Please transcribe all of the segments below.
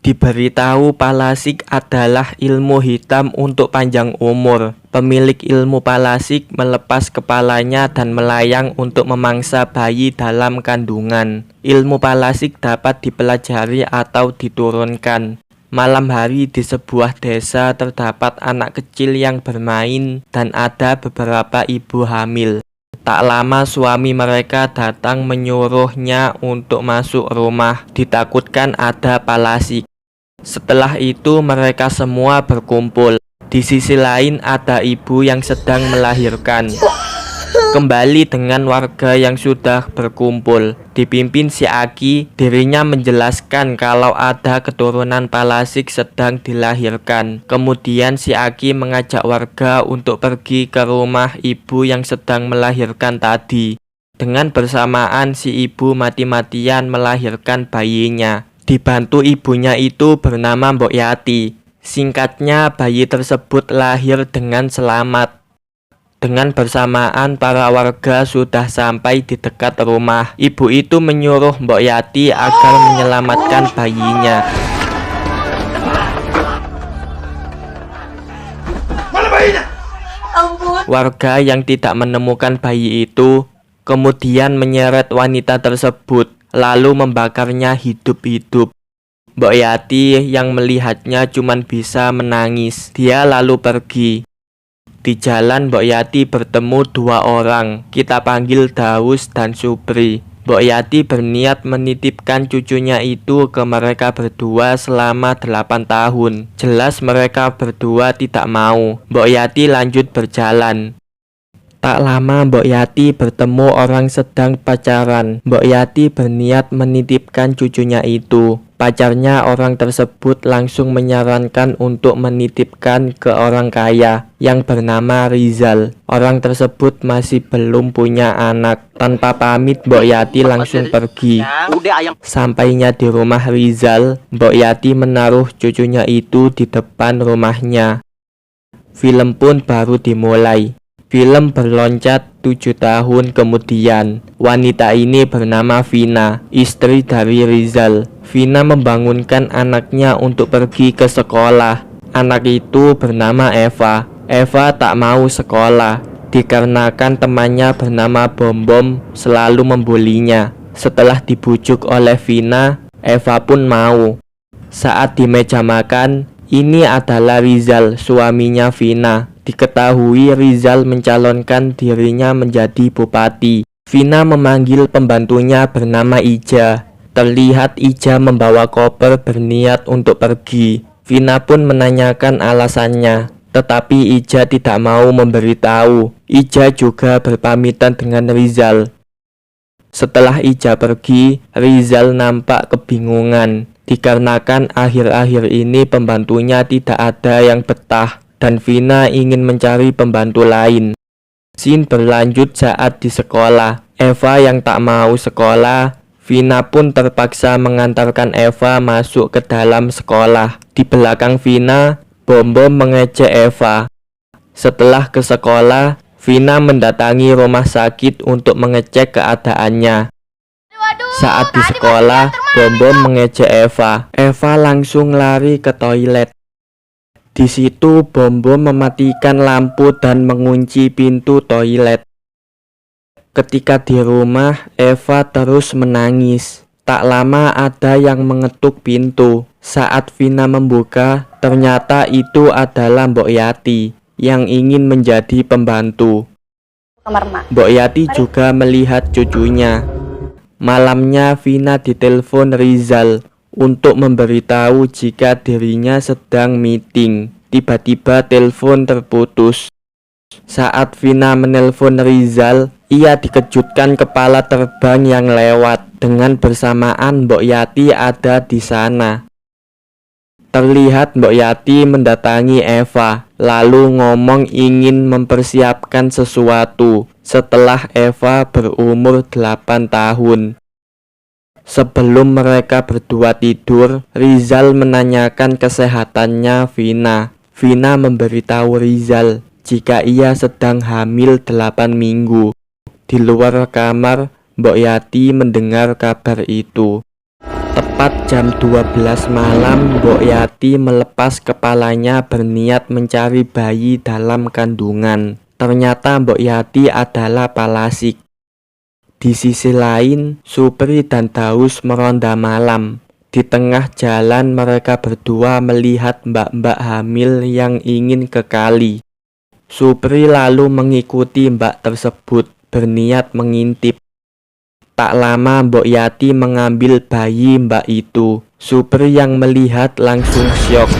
Diberitahu Palasik adalah ilmu hitam untuk panjang umur. Pemilik ilmu Palasik melepas kepalanya dan melayang untuk memangsa bayi dalam kandungan. Ilmu Palasik dapat dipelajari atau diturunkan. Malam hari di sebuah desa terdapat anak kecil yang bermain dan ada beberapa ibu hamil. Tak lama suami mereka datang menyuruhnya untuk masuk rumah, ditakutkan ada Palasik. Setelah itu mereka semua berkumpul. Di sisi lain ada ibu yang sedang melahirkan. Kembali dengan warga yang sudah berkumpul, dipimpin si Aki, dirinya menjelaskan kalau ada keturunan Palasik sedang dilahirkan. Kemudian si Aki mengajak warga untuk pergi ke rumah ibu yang sedang melahirkan tadi. Dengan bersamaan si ibu mati-matian melahirkan bayinya. Dibantu ibunya itu bernama Mbok Yati. Singkatnya bayi tersebut lahir dengan selamat. Dengan bersamaan para warga sudah sampai di dekat rumah. Ibu itu menyuruh Mbok Yati agar menyelamatkan bayinya. Mana bayinya? Ampun. Warga yang tidak menemukan bayi itu kemudian menyeret wanita tersebut, lalu membakarnya hidup-hidup. Mbok Yati yang melihatnya cuma bisa menangis. Dia lalu pergi. Di jalan Mbok Yati bertemu dua orang. Kita panggil Daus dan Supri. Mbok Yati berniat menitipkan cucunya itu ke mereka berdua selama 8 tahun. Jelas mereka berdua tidak mau. Mbok Yati lanjut berjalan. Tak lama Mbok Yati bertemu orang sedang pacaran. Mbok Yati berniat menitipkan cucunya itu. Pacarnya orang tersebut langsung menyarankan untuk menitipkan ke orang kaya yang bernama Rizal. Orang tersebut masih belum punya anak. Tanpa pamit Mbok Yati langsung pergi. Sampainya di rumah Rizal, Mbok Yati menaruh cucunya itu di depan rumahnya. Film pun baru dimulai. Film berloncat 7 tahun kemudian. Wanita ini bernama Vina, istri dari Rizal. Vina membangunkan anaknya untuk pergi ke sekolah. Anak itu bernama Eva. Eva tak mau sekolah dikarenakan temannya bernama Bom Bom selalu membulinya. Setelah dibujuk oleh Vina, Eva pun mau. Saat di meja makan, ini adalah Rizal, suaminya Vina. Diketahui Rizal mencalonkan dirinya menjadi bupati. Vina memanggil pembantunya bernama Ija. Terlihat Ija membawa koper berniat untuk pergi. Vina pun menanyakan alasannya, tetapi Ija tidak mau memberitahu. Ija juga berpamitan dengan Rizal. Setelah Ija pergi, Rizal nampak kebingungan dikarenakan akhir-akhir ini pembantunya tidak ada yang betah dan Vina ingin mencari pembantu lain. Scene berlanjut saat di sekolah. Eva yang tak mau sekolah, Vina pun terpaksa mengantarkan Eva masuk ke dalam sekolah. Di belakang Vina, Bom Bom mengejek Eva. Setelah ke sekolah, Vina mendatangi rumah sakit untuk mengecek keadaannya. Saat di sekolah, Bom Bom mengejek Eva. Eva langsung lari ke toilet. Di situ Bom Bom mematikan lampu dan mengunci pintu toilet. Ketika di rumah, Eva terus menangis. Tak lama ada yang mengetuk pintu. Saat Vina membuka, ternyata itu adalah Mbok Yati yang ingin menjadi pembantu. Mbok Yati juga melihat cucunya. Malamnya Vina ditelepon Rizal untuk memberitahu jika dirinya sedang meeting. Tiba-tiba telepon terputus. Saat Vina menelpon Rizal, ia dikejutkan kepala terbang yang lewat. Dengan bersamaan Mbok Yati ada di sana. Terlihat Mbok Yati mendatangi Eva, lalu ngomong ingin mempersiapkan sesuatu setelah Eva berumur 8 tahun. Sebelum mereka berdua tidur, Rizal menanyakan kesehatannya Vina. Vina memberitahu Rizal jika ia sedang hamil 8 minggu. Di luar kamar, Mbok Yati mendengar kabar itu. Tepat jam 12 malam, Mbok Yati melepas kepalanya berniat mencari bayi dalam kandungan. Ternyata Mbok Yati adalah Palasik. Di sisi lain, Supri dan Daus meronda malam. Di tengah jalan mereka berdua melihat mbak-mbak hamil yang ingin ke kali. Supri lalu mengikuti mbak tersebut, berniat mengintip. Tak lama Mbok Yati mengambil bayi mbak itu. Supri yang melihat langsung syok.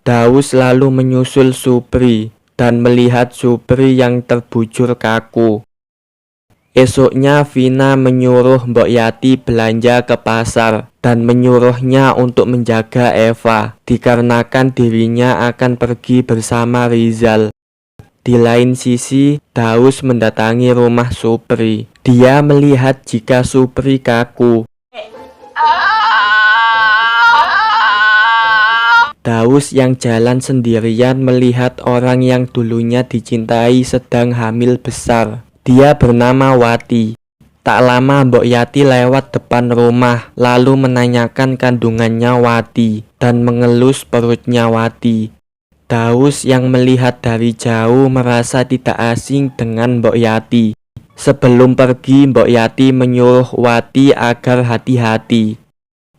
Daus lalu menyusul Supri dan melihat Supri yang terbujur kaku. Esoknya Vina menyuruh Mbok Yati belanja ke pasar dan menyuruhnya untuk menjaga Eva dikarenakan dirinya akan pergi bersama Rizal. Di lain sisi, Daus mendatangi rumah Supri. Dia melihat jika Supri kaku. Daus yang jalan sendirian melihat orang yang dulunya dicintai sedang hamil besar. Dia bernama Wati. Tak lama Mbok Yati lewat depan rumah, lalu menanyakan kandungannya Wati dan mengelus perutnya Wati. Daus yang melihat dari jauh merasa tidak asing dengan Mbok Yati. Sebelum pergi, Mbok Yati menyuruh Wati agar hati-hati.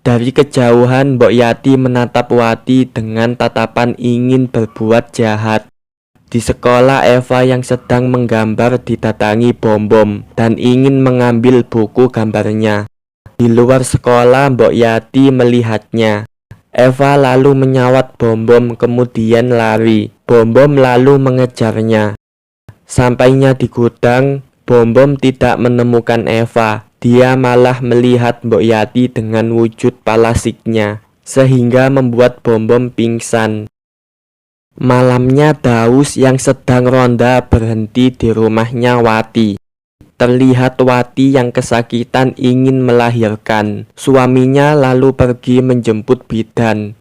Dari kejauhan, Mbok Yati menatap Wati dengan tatapan ingin berbuat jahat. Di sekolah, Eva yang sedang menggambar didatangi Bom-Bom dan ingin mengambil buku gambarnya. Di luar sekolah, Mbok Yati melihatnya. Eva lalu menyawat Bom-Bom kemudian lari. Bom-Bom lalu mengejarnya. Sampainya di gudang, Bom-Bom tidak menemukan Eva. Dia malah melihat Mbok Yati dengan wujud Palasiknya, sehingga membuat Bom-Bom pingsan. Malamnya Daus yang sedang ronda berhenti di rumahnya Wati. Terlihat Wati yang kesakitan ingin melahirkan. Suaminya lalu pergi menjemput bidan.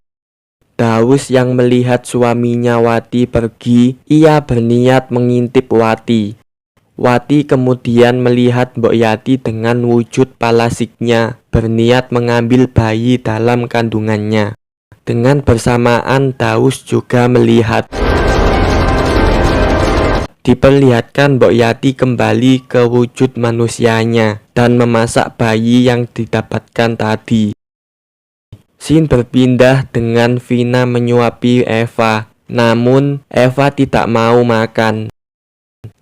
Daus yang melihat suaminya Wati pergi, ia berniat mengintip Wati. Wati kemudian melihat Mbok Yati dengan wujud Palasiknya, berniat mengambil bayi dalam kandungannya. Dengan bersamaan Daus juga melihat. Diperlihatkan Mbok Yati kembali ke wujud manusianya dan memasak bayi yang didapatkan tadi. Scene berpindah dengan Vina menyuapi Eva, namun Eva tidak mau makan.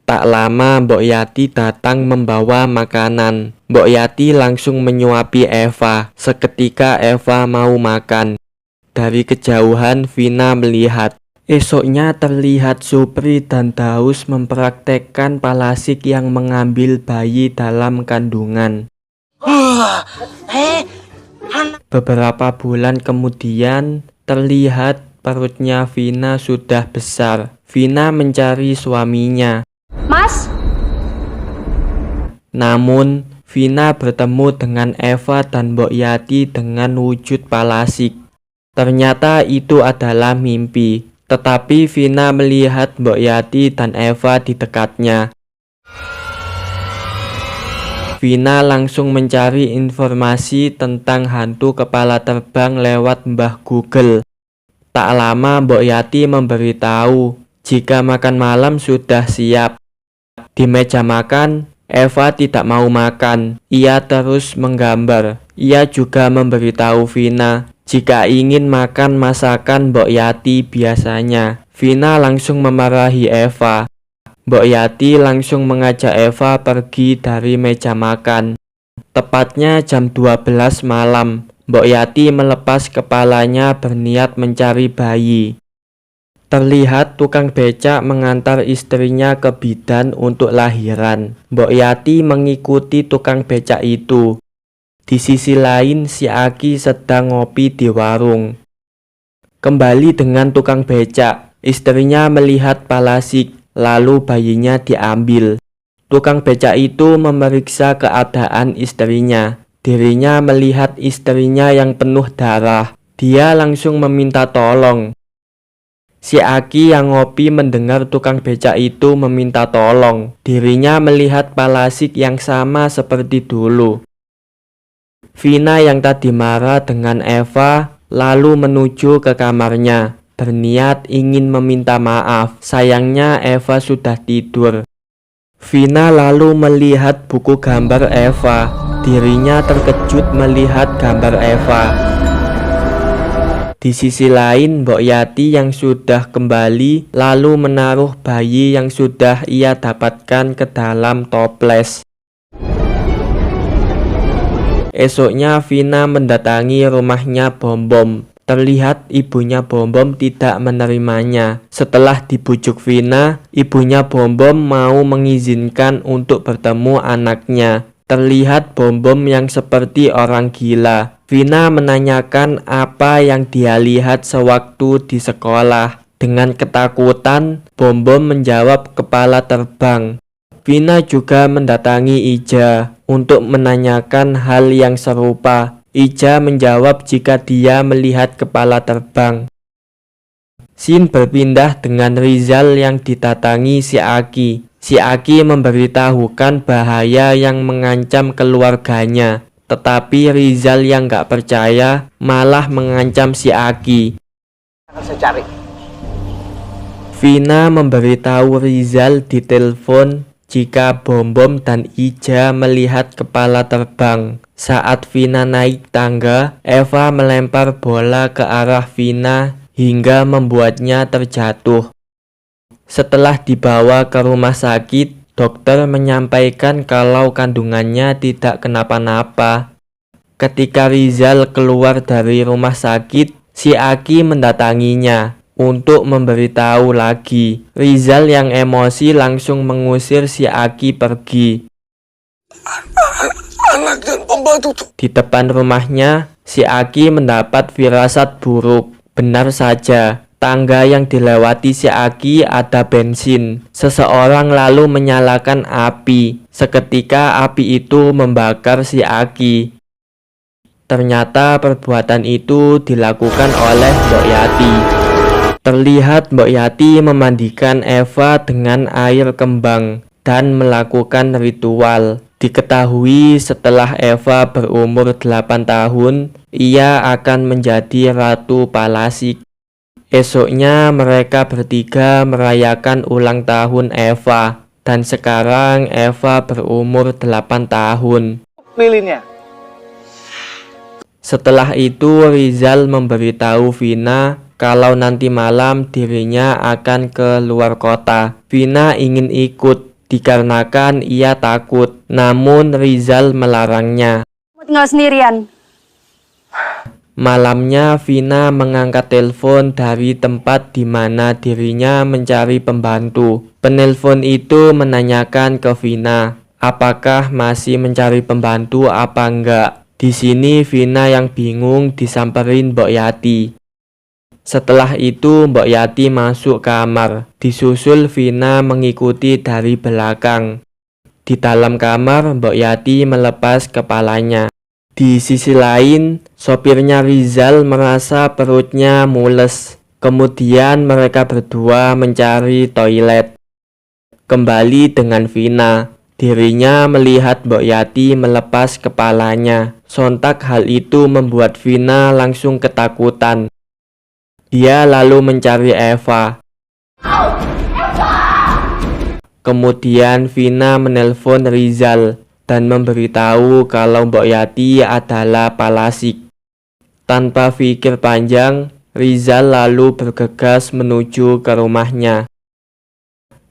Tak lama Mbok Yati datang membawa makanan. Mbok Yati langsung menyuapi Eva. Seketika Eva mau makan. Dari kejauhan Vina melihat. Esoknya terlihat Supri dan Daus mempraktekkan Palasik yang mengambil bayi dalam kandungan. Beberapa bulan kemudian terlihat perutnya Vina sudah besar. Vina mencari suaminya. Mas? Namun Vina bertemu dengan Eva dan Mbok Yati dengan wujud Palasik. Ternyata itu adalah mimpi. Tetapi Vina melihat Mbok Yati dan Eva di dekatnya. Vina langsung mencari informasi tentang hantu kepala terbang lewat Mbah Google. Tak lama Mbok Yati memberitahu jika makan malam sudah siap. Di meja makan, Eva tidak mau makan. Ia terus menggambar. Ia juga memberitahu Vina jika ingin makan masakan Mbok Yati biasanya. Vina langsung memarahi Eva. Mbok Yati langsung mengajak Eva pergi dari meja makan. Tepatnya jam 12 malam, Mbok Yati melepas kepalanya berniat mencari bayi. Terlihat tukang becak mengantar istrinya ke bidan untuk lahiran. Mbok Yati mengikuti tukang becak itu. Di sisi lain, si Aki sedang ngopi di warung. Kembali dengan tukang becak, istrinya melihat Palasik, lalu bayinya diambil. Tukang becak itu memeriksa keadaan istrinya. Dirinya melihat istrinya yang penuh darah. Dia langsung meminta tolong. Si Aki yang ngopi mendengar tukang becak itu meminta tolong. Dirinya melihat Palasik yang sama seperti dulu. Vina yang tadi marah dengan Eva lalu menuju ke kamarnya, berniat ingin meminta maaf. Sayangnya Eva sudah tidur. Vina lalu melihat buku gambar Eva. Dirinya terkejut melihat gambar Eva. Di sisi lain, Mbok Yati yang sudah kembali lalu menaruh bayi yang sudah ia dapatkan ke dalam toples. Esoknya Vina mendatangi rumahnya Bom Bom. Terlihat ibunya Bom Bom tidak menerimanya. Setelah dibujuk Vina, ibunya Bom Bom mau mengizinkan untuk bertemu anaknya. Terlihat Bom Bom yang seperti orang gila. Vina menanyakan apa yang dia lihat sewaktu di sekolah. Dengan ketakutan, Bom Bom menjawab kepala terbang. Vina juga mendatangi Ija untuk menanyakan hal yang serupa. Ija menjawab jika dia melihat kepala terbang. Scene berpindah dengan Rizal yang didatangi si Aki. Si Aki memberitahukan bahaya yang mengancam keluarganya. Tetapi Rizal yang gak percaya malah mengancam si Aki. Vina memberitahu Rizal di telepon jika Bom Bom dan Ija melihat kepala terbang. Saat Vina naik tangga, Eva melempar bola ke arah Vina hingga membuatnya terjatuh. Setelah dibawa ke rumah sakit, dokter menyampaikan kalau kandungannya tidak kenapa-napa. Ketika Rizal keluar dari rumah sakit, si Aki mendatanginya untuk memberitahu lagi. Rizal yang emosi langsung mengusir si Aki pergi. Anak dan pembantu tuh. Di depan rumahnya, si Aki mendapat firasat buruk. Benar saja, tangga yang dilewati si Aki ada bensin. Seseorang lalu menyalakan api. Seketika api itu membakar si Aki. Ternyata perbuatan itu dilakukan oleh Mbok Yati. Terlihat Mbok Yati memandikan Eva dengan air kembang dan melakukan ritual. Diketahui setelah Eva berumur 8 tahun, ia akan menjadi Ratu Palasik. Esoknya mereka bertiga merayakan ulang tahun Eva, dan sekarang Eva berumur 8 tahun. Lilinnya. Setelah itu Rizal memberitahu Vina kalau nanti malam dirinya akan ke luar kota. Vina ingin ikut dikarenakan ia takut, namun Rizal melarangnya. Tinggal sendirian. Malamnya Vina mengangkat telepon dari tempat di mana dirinya mencari pembantu. Penelpon itu menanyakan ke Vina, apakah masih mencari pembantu apa enggak. Di sini Vina yang bingung disamperin Mbok Yati. Setelah itu Mbok Yati masuk kamar, disusul Vina mengikuti dari belakang. Di dalam kamar Mbok Yati melepas kepalanya. Di sisi lain, sopirnya Rizal merasa perutnya mules. Kemudian mereka berdua mencari toilet. Kembali dengan Vina, dirinya melihat Mbok Yati melepas kepalanya. Sontak hal itu membuat Vina langsung ketakutan. Dia lalu mencari Eva. Kemudian Vina menelpon Rizal dan memberitahu kalau Mbok Yati adalah Palasik. Tanpa pikir panjang, Rizal lalu bergegas menuju ke rumahnya.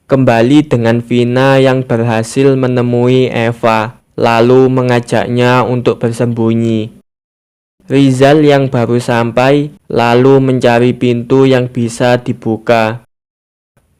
Kembali dengan Vina yang berhasil menemui Eva, lalu mengajaknya untuk bersembunyi. Rizal yang baru sampai lalu mencari pintu yang bisa dibuka.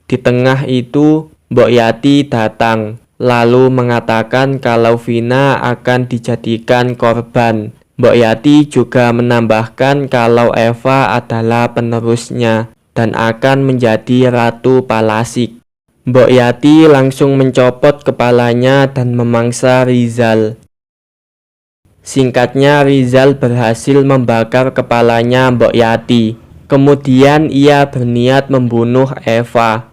Di tengah itu, Mbok Yati datang, lalu mengatakan kalau Vina akan dijadikan korban. Mbok Yati juga menambahkan kalau Eva adalah penerusnya dan akan menjadi Ratu Palasik. Mbok Yati langsung mencopot kepalanya dan memangsa Rizal. Singkatnya, Rizal berhasil membakar kepalanya Mbok Yati. Kemudian ia berniat membunuh Eva.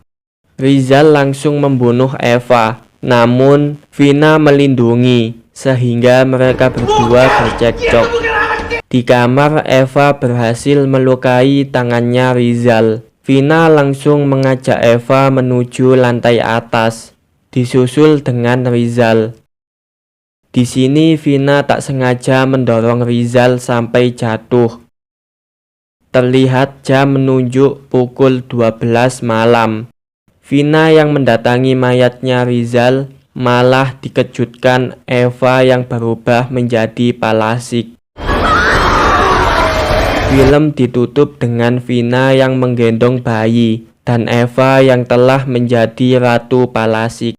Rizal langsung membunuh Eva, namun Vina melindungi. sehingga mereka berdua bercekcok. Di kamar, Eva berhasil melukai tangannya Rizal. Vina langsung mengajak Eva menuju lantai atas, disusul dengan Rizal. Di sini Vina tak sengaja mendorong Rizal sampai jatuh. Terlihat jam menunjuk pukul 12 malam. Vina yang mendatangi mayatnya Rizal malah dikejutkan Eva yang berubah menjadi Palasik. Film ditutup dengan Vina yang menggendong bayi dan Eva yang telah menjadi Ratu Palasik.